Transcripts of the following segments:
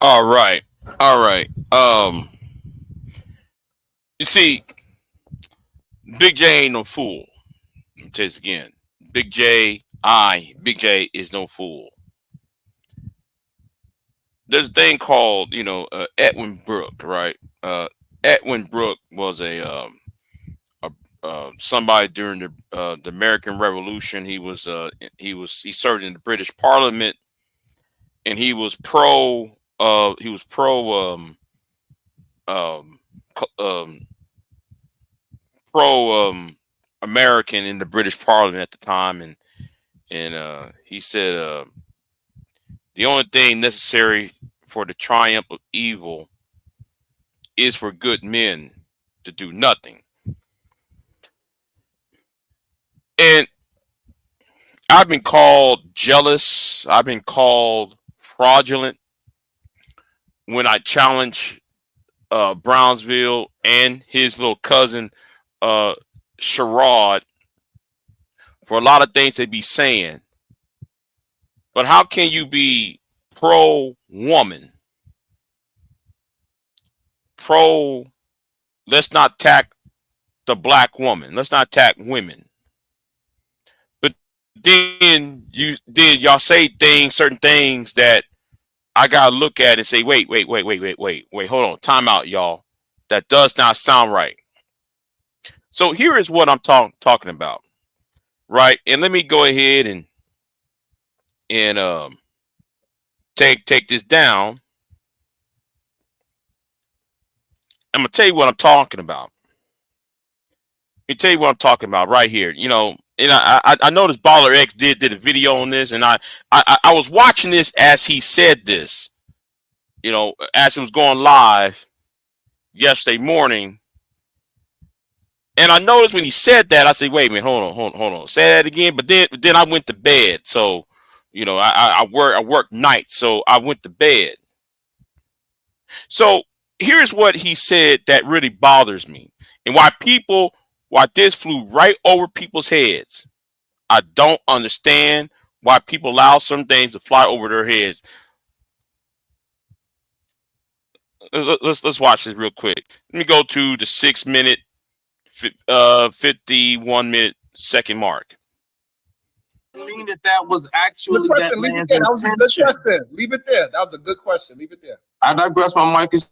All right. All right. You see, Big J ain't no fool. Let me tell you this again. Big J is no fool. There's a thing called, Edwin Brooke, right? Edwin Brooke was a somebody during the American Revolution. He served in the British Parliament, and he was um, um, pro American in the British Parliament at the time, and he said the only thing necessary for the triumph of evil is for good men to do nothing. And I've been called jealous. I've been called fraudulent when I challenge Brownsville and his little cousin uh, Sherrod for a lot of things they be saying. But how can you be pro woman, pro let's not attack the black woman, let's not attack women, but then y'all say things, certain things that I gotta look at and say, wait, hold on, time out, y'all. That does not sound right. So here is what I'm talking about, right? And let me go ahead and take this down. I'm gonna tell you what I'm talking about. Let me tell you what I'm talking about right here. And I noticed Baller X did a video on this, and I was watching this as he said this. As it was going live yesterday morning, and I noticed when he said that, I said, "Wait a minute, hold on, say that again." But then I went to bed, so I work nights, so I went to bed. So here's what he said that really bothers me, and why this flew right over people's heads. I don't understand why people allow some things to fly over their heads. Let's watch this real quick. Let me go to the 6 minute, 51 minute second mark. Mean that was Good actually that question. Leave it man's there. That was a good intention. question. Leave it there. That was a good question. Leave it there. I digress. My mic is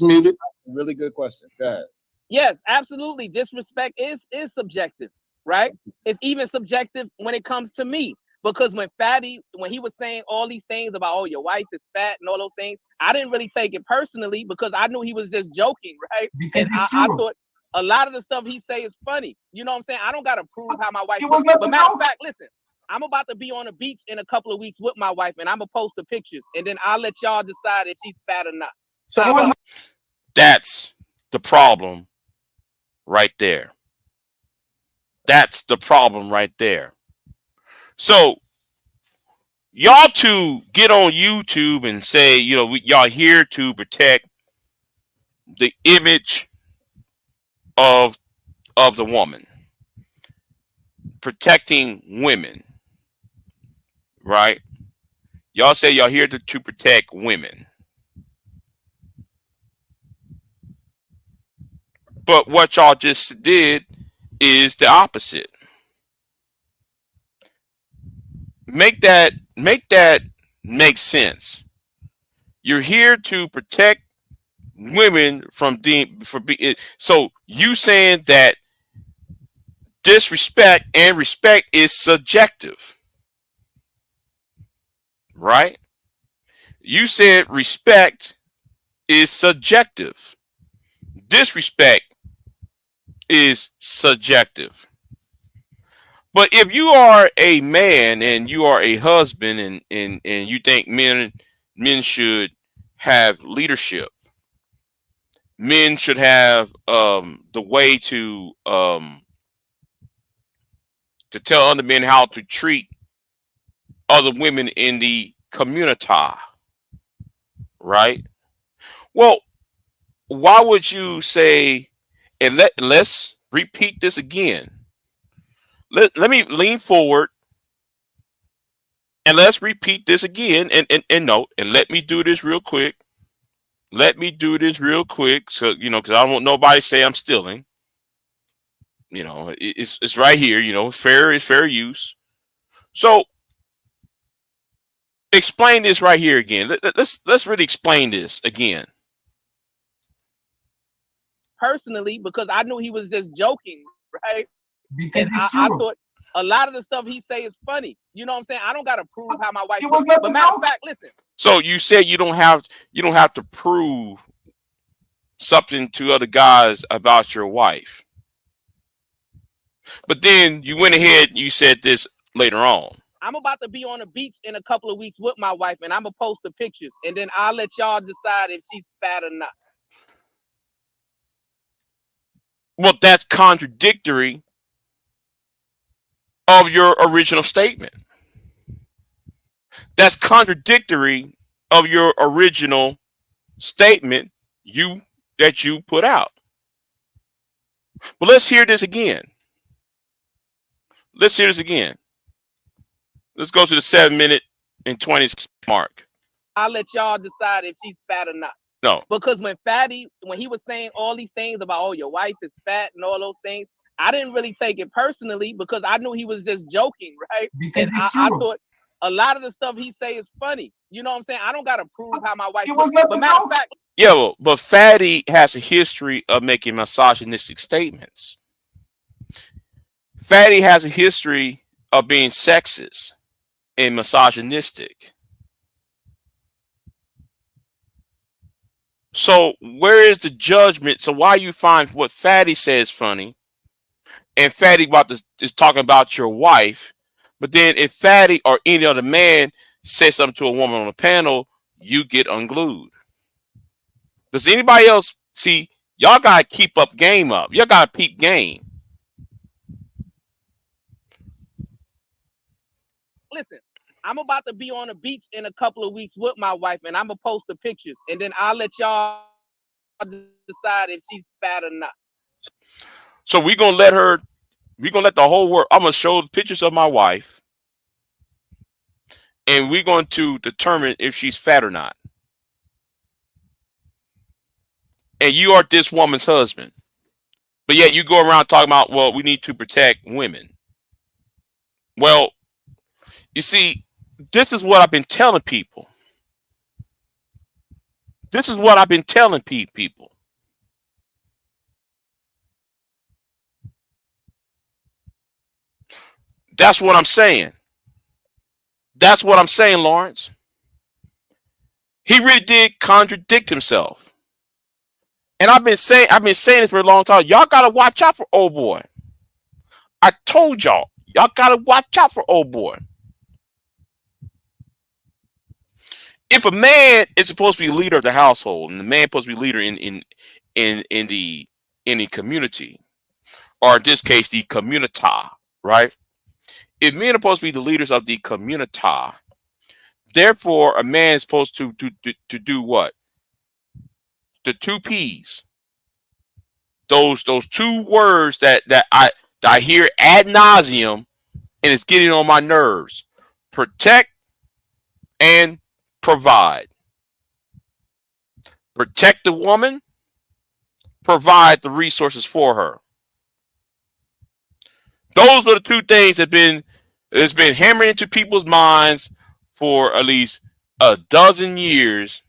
muted. Really good question. Go ahead. Yes, absolutely. Disrespect is subjective, right? It's even subjective when it comes to me. Because when he was saying all these things about, oh, your wife is fat and all those things, I didn't really take it personally because I knew he was just joking, right? Because And it's I true. thought a lot of the stuff he say is funny. You know what I'm saying? I don't gotta prove how my wife It was looks. not But the matter of joke. fact, listen, I'm about to be on the beach in a couple of weeks with my wife, and I'm gonna post the pictures, and then I'll let y'all decide if she's fat or not. So It was not That's the problem right there. That's the problem right there. So y'all to get on YouTube and say, y'all here to protect the image of the woman, protecting women, right? Y'all say y'all here to protect women, but what y'all just did is the opposite. Make that make sense. You're here to protect women from being so you saying that disrespect and respect is subjective, right? You said respect is subjective. Disrespect is subjective. But if you are a man and you are a husband and you think men should have leadership, men should have the way to tell other men how to treat other women in the community, right? Well, why would you say, and let's repeat this again. Let me lean forward And let's repeat this again and note, and let me do this real quick. Let me do this real quick. So, because I don't want nobody to say I'm stealing. It's right here, fair is fair use. So explain this right here again. Let's really explain this again. Personally, because I knew he was just joking, right? Because And it's I true. thought a lot of the stuff he say is funny. You know what I'm saying? I don't gotta prove how my wife It was looks. not But the matter of joke. fact, listen. So you said you don't have to prove something to other guys about your wife. But then you went ahead and you said this later on. I'm about to be on the beach in a couple of weeks with my wife, and I'm gonna post the pictures, and then I'll let y'all decide if she's fat or not. Well, that's contradictory of your original statement. That's contradictory of your original statement that you put out. But let's hear this again. Let's hear this again. Let's go to the 7 minute and 20 mark. I'll let y'all decide if she's fat or not. No. Because when he was saying all these things about, oh, your wife is fat and all those things, I didn't really take it personally because I knew he was just joking, right? Because And it's I true. thought a lot of the stuff he say is funny. You know what I'm saying? I don't gotta prove how my wife It was looks. not But the matter of joke. fact, Yeah, well, but Fatty has a history of making misogynistic statements. Fatty has a history of being sexist and misogynistic. So where is the judgment? So why you find what Fatty says funny, and Fatty is talking about your wife, but then if Fatty or any other man says something to a woman on a panel, you get unglued. Does anybody else see? Y'all gotta keep up game up. Y'all gotta peep game. listen, I'm about to be on the beach in a couple of weeks with my wife, and I'm gonna post the pictures, and then I'll let y'all decide if she's fat or not. So we're gonna let the whole world. I'm gonna show the pictures of my wife, and we're going to determine if she's fat or not. And you are this woman's husband, but yet you go around talking about, well, we need to protect women. Well, you see, this is what I've been telling people. This is what I've been telling people. That's what I'm saying. That's what I'm saying, Lawrence. He really did contradict himself. And I've been saying this for a long time. Y'all gotta watch out for old boy. I told y'all gotta watch out for old boy. If a man is supposed to be leader of the household, and the man is supposed to be leader in the community, or in this case the communita, right? If men are supposed to be the leaders of the communita, therefore a man is supposed to do what? The two P's. Those two words that I hear ad nauseum, and it's getting on my nerves. Protect and provide. Protect the woman, provide the resources for her. Those are the two things that's been hammered into people's minds for at least a dozen years.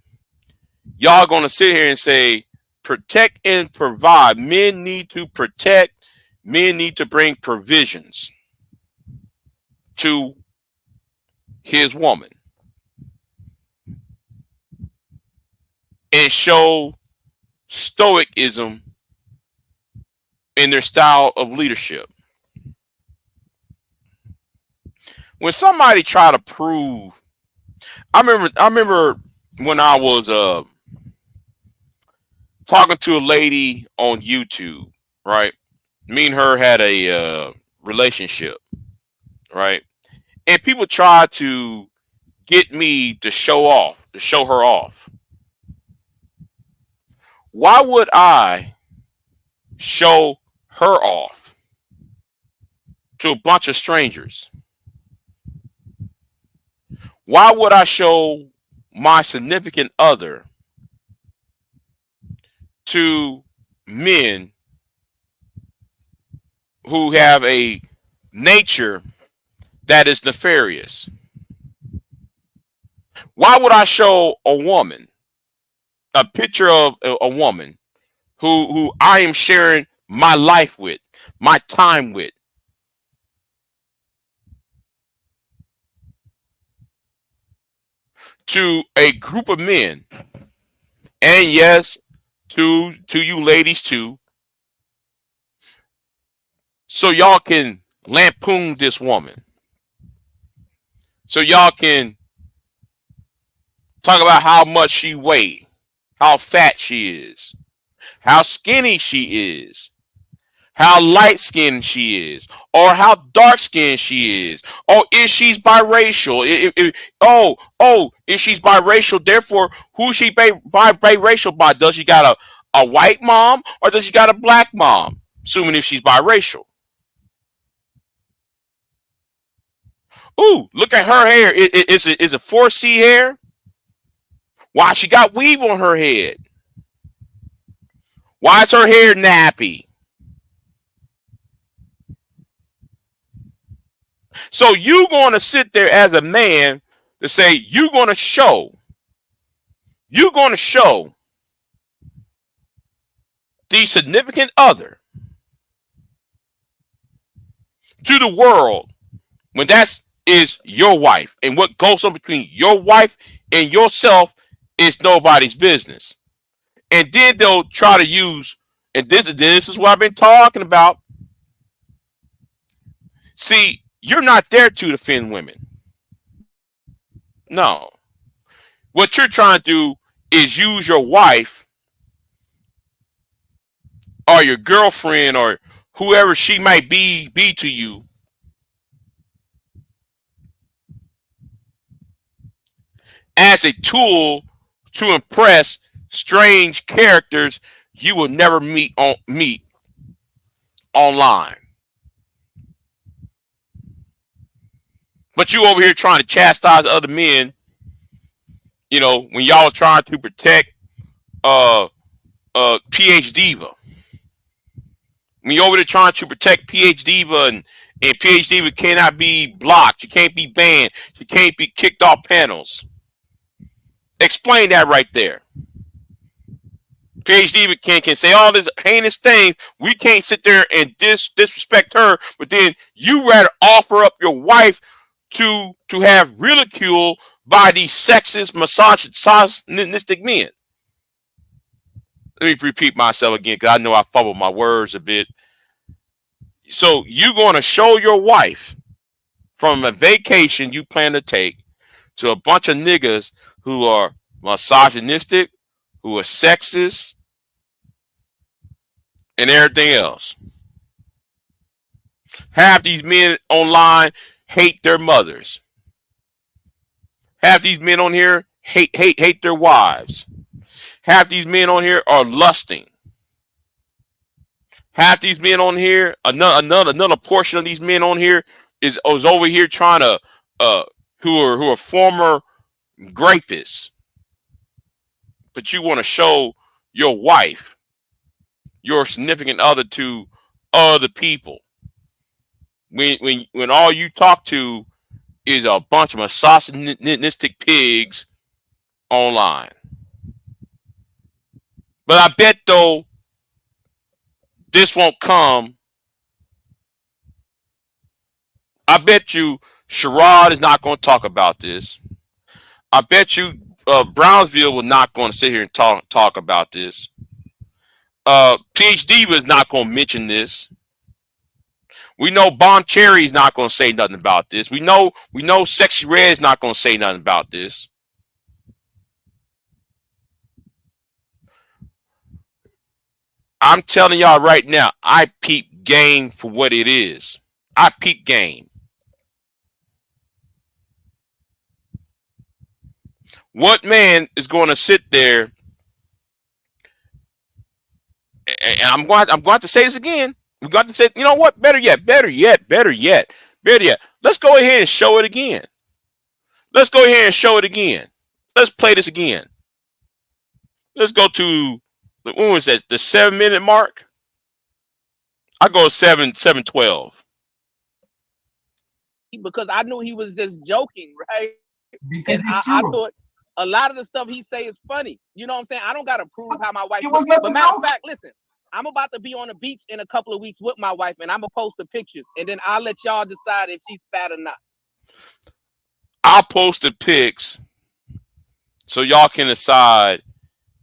Y'all gonna sit here and say protect and provide. Men need to protect. Men need to bring provisions to his woman and show stoicism in their style of leadership. When somebody try to prove, I remember when I was talking to a lady on YouTube, right? Me and her had a relationship, right? And people try to get me to show her off. Why would I show her off to a bunch of strangers? Why would I show my significant other to men who have a nature that is nefarious? Why would I show a woman a picture of a woman who I am sharing my life with, my time with, to a group of men, and yes, to you ladies too, so y'all can lampoon this woman, so y'all can talk about how much she weighs, how fat she is, how skinny she is, how light skinned she is, or how dark skinned she is, or if she's biracial. If she's biracial, therefore, who she biracial by? Does she got a white mom or does she got a black mom? Assuming if she's biracial. Ooh, look at her hair. Is it 4C hair? Why she got weave on her head? Why is her hair nappy? So you going to sit there as a man to say you're going to show the significant other to the world when that is your wife, and what goes on between your wife and yourself is nobody's business. And then they'll try to use, and this is what I've been talking about. See, you're not there to defend women. No. What you're trying to do is use your wife or your girlfriend or whoever she might be to you as a tool to impress strange characters you will never meet online. But you over here trying to chastise other men, when y'all was trying to protect PH Diva. When you over there trying to protect PH Diva and PH Diva cannot be blocked, she can't be banned, she can't be kicked off panels. Explain that right there. PH Diva can say all this heinous things. We can't sit there and disrespect her, but then you rather offer up your wife to have ridicule by these sexist, misogynistic men. Let me repeat myself again because I know I fumbled my words a bit. So you're going to show your wife from a vacation you plan to take to a bunch of niggas who are misogynistic, who are sexist, and everything else. Half these men online hate their mothers. Half these men on here hate their wives. Half these men on here are lusting. Half these men on here, another portion of these men on here is over here trying to who are former rapists. But you want to show your wife, your significant other, to other people when all you talk to is a bunch of misogynistic pigs online. But I bet though this won't come. I bet you Sharon is not going to talk about this. I bet you Brownsville will not going to sit here and talk about this. PhD is not going to mention this. We know Bon Cherry is not going to say nothing about this. We know Sexy Red is not going to say nothing about this. I'm telling y'all right now, I peep game for what it is. I peep game. What man is going to sit there? And I'm going to say this again. We got to say, you know what? Better yet. Let's go ahead and show it again. Let's go ahead and show it again. Let's play this again. Let's go to, when was that? The 7-minute mark. I go 7:12. Because I knew he was just joking, right? Because And it's I true. thought a lot of the stuff he say is funny. You know what I'm saying? I don't gotta prove how my wife It was looks. not But the matter of joke. fact, listen, I'm about to be on the beach in a couple of weeks with my wife, and I'm gonna post the pictures, and then I'll let y'all decide if she's fat or not. I'll post the pics so y'all can decide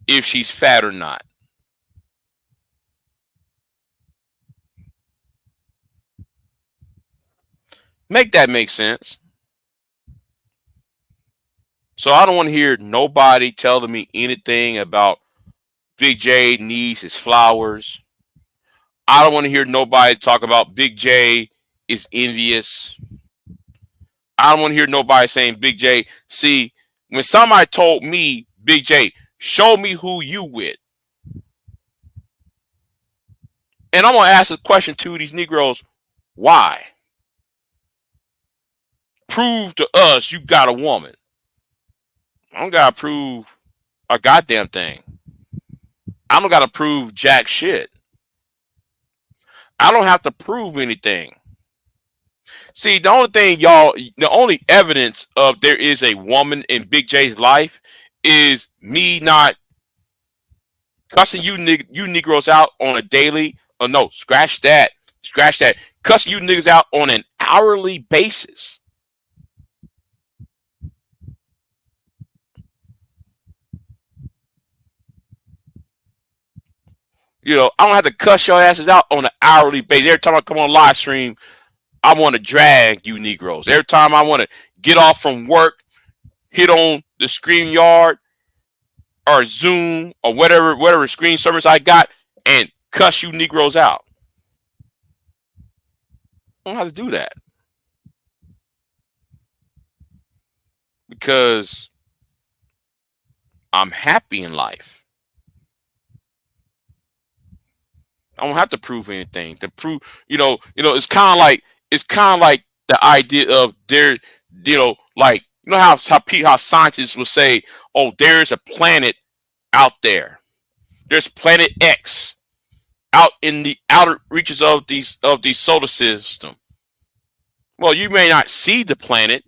if she's fat or not. Make that make sense. So I don't want to hear nobody telling me anything about Big J needs his flowers. I don't want to hear nobody talk about Big J is envious. I don't want to hear nobody saying Big J. See, when somebody told me, Big J, show me who you with. And I'm going to ask a question to these Negroes. Why? Prove to us you got a woman. I don't got to prove a goddamn thing. I don't got to prove jack shit. I don't have to prove anything. See, the only thing the only evidence of there is a woman in Big J's life is me not cussing you Negroes out on a daily. Oh no, scratch that. Scratch that. Cussing you niggas out on an hourly basis. You know, I don't have to cuss your asses out on an hourly basis. Every time I come on live stream, I want to drag you Negroes. Every time I want to get off from work, hit on the StreamYard or Zoom or whatever screen service I got and cuss you Negroes out. I don't have to do that. Because I'm happy in life. I don't have to prove anything. To prove, it's kind of like the idea of there, like how scientists will say, oh, there's a planet out there. There's planet X out in the outer reaches of the solar system. Well, you may not see the planet,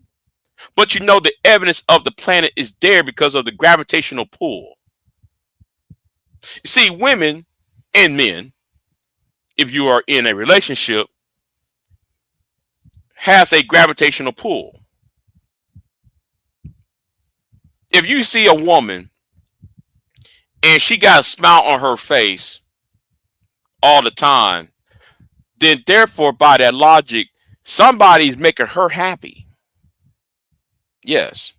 but you know the evidence of the planet is there because of the gravitational pull. You see, women and men, if you are in a relationship, has a gravitational pull. If you see a woman and she got a smile on her face all the time, then therefore by that logic, somebody's making her happy. Yes.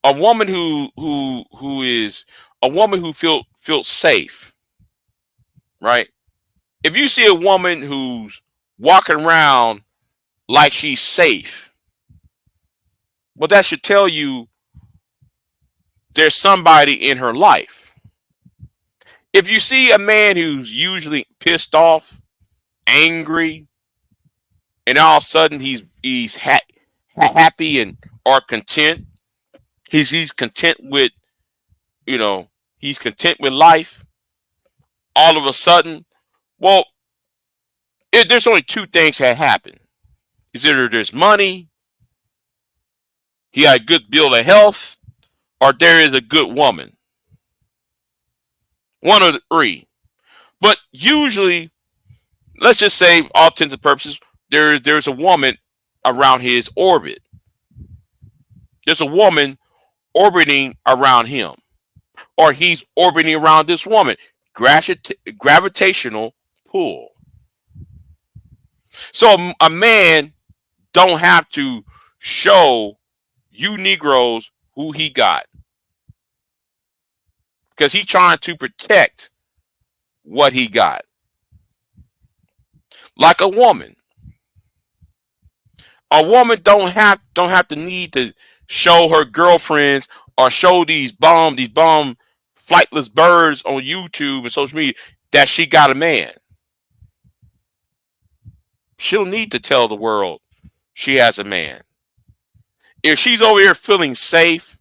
A woman who feels safe, right? If you see a woman who's walking around like she's safe, well, that should tell you there's somebody in her life. If you see a man who's usually pissed off, angry, and all of a sudden he's happy and or content, he's content with he's content with life. All of a sudden, well, there's only two things that happen. Is either there's money, he had a good bill of health, or there is a good woman. One of the three. But usually, let's just say, all intents and purposes, there's a woman around his orbit. There's a woman orbiting around him, or he's orbiting around this woman. Gravitational pull. So a man don't have to show you Negroes who he got, because he's trying to protect what he got. Like a woman don't have to need to show her girlfriends or show these bum flightless birds on YouTube and social media that she got a man. She'll need to tell the world she has a man. if she's over here feeling safe,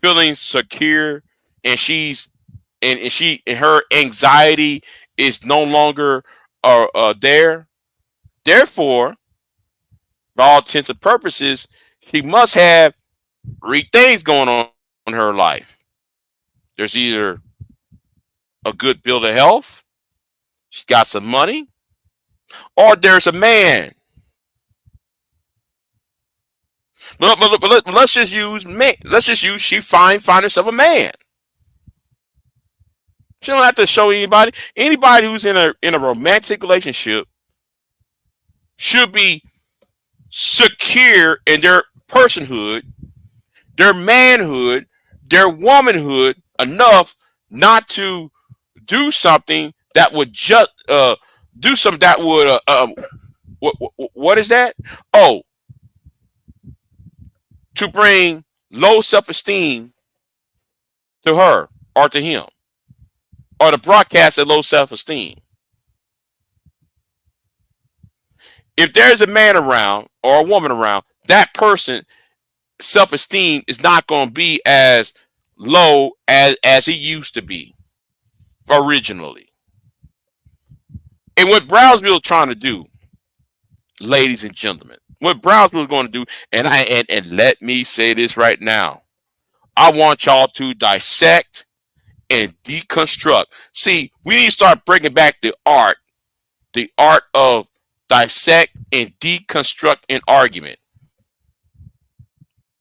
feeling secure, and and her anxiety is no longer there. Therefore, for all intents and purposes, she must have three things going on in her life. There's either a good bill of health, she got some money, or there's a man. But let's just use man. Let's just use she find herself a man. She don't have to show anybody. Anybody who's in a romantic relationship should be secure in their personhood, their manhood, their womanhood enough not to do something that would just do something that would what is that? Oh, to bring low self-esteem to her or to him, or to broadcast a low self-esteem. If there's a man around or a woman around, that person self-esteem is not going to be as low as it used to be originally. And what Brownsville is trying to do, ladies and gentlemen, what Brownsville is going to do, and let me say this right now, I want y'all to dissect and deconstruct. See, we need to start bringing back the art of dissect and deconstruct an argument.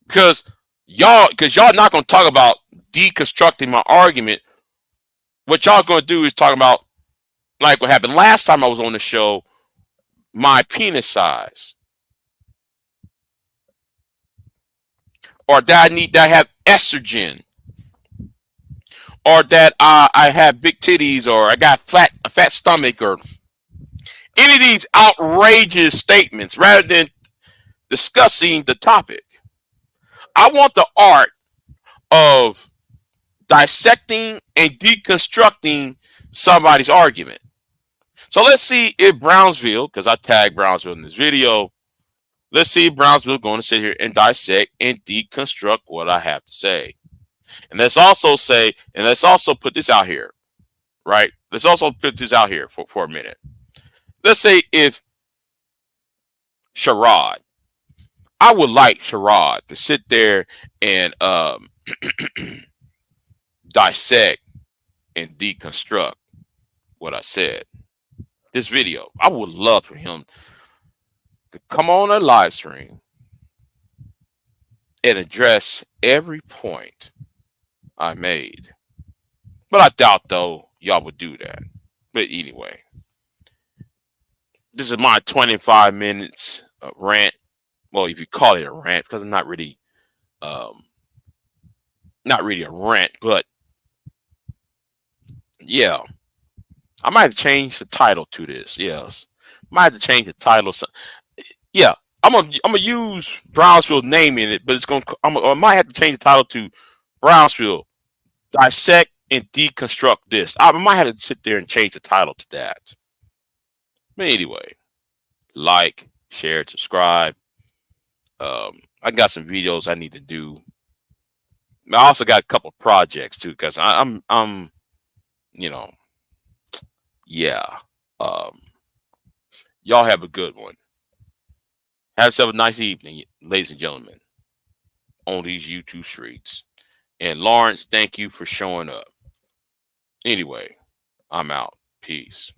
Because y'all not going to talk about deconstructing my argument. What y'all going to do is talk about, like what happened last time I was on the show, my penis size, or that I have estrogen, or that I have big titties, or I got a fat stomach, or any of these outrageous statements, rather than discussing the topic. I want the art of dissecting and deconstructing somebody's argument. So let's see if Brownsville, because I tagged Brownsville in this video, let's see if Brownsville going to sit here and dissect and deconstruct what I have to say. And let's also put this out here, right? Let's also put this out here for a minute. Let's say if Sharon, I would like Sharon to sit there and dissect and deconstruct what I said. This video, I would love for him to come on a live stream and address every point I made. But I doubt, though, y'all would do that. But anyway, this is my 25 minutes rant. Well, if you call it a rant, because I'm not really a rant, but yeah, I might have to change the title to this. Yes, might have to change the title. Yeah, I'm gonna use Brownsville's name in it, but I might have to change the title to Brownsville Dissect and Deconstruct This. I might have to sit there and change the title to that. But anyway, like, share, subscribe. I got some videos I need to do. I also got a couple of projects too, because I'm yeah. Y'all have a good one. Have yourself a nice evening, ladies and gentlemen, on these YouTube streets. And Lawrence, thank you for showing up. Anyway, I'm out. Peace.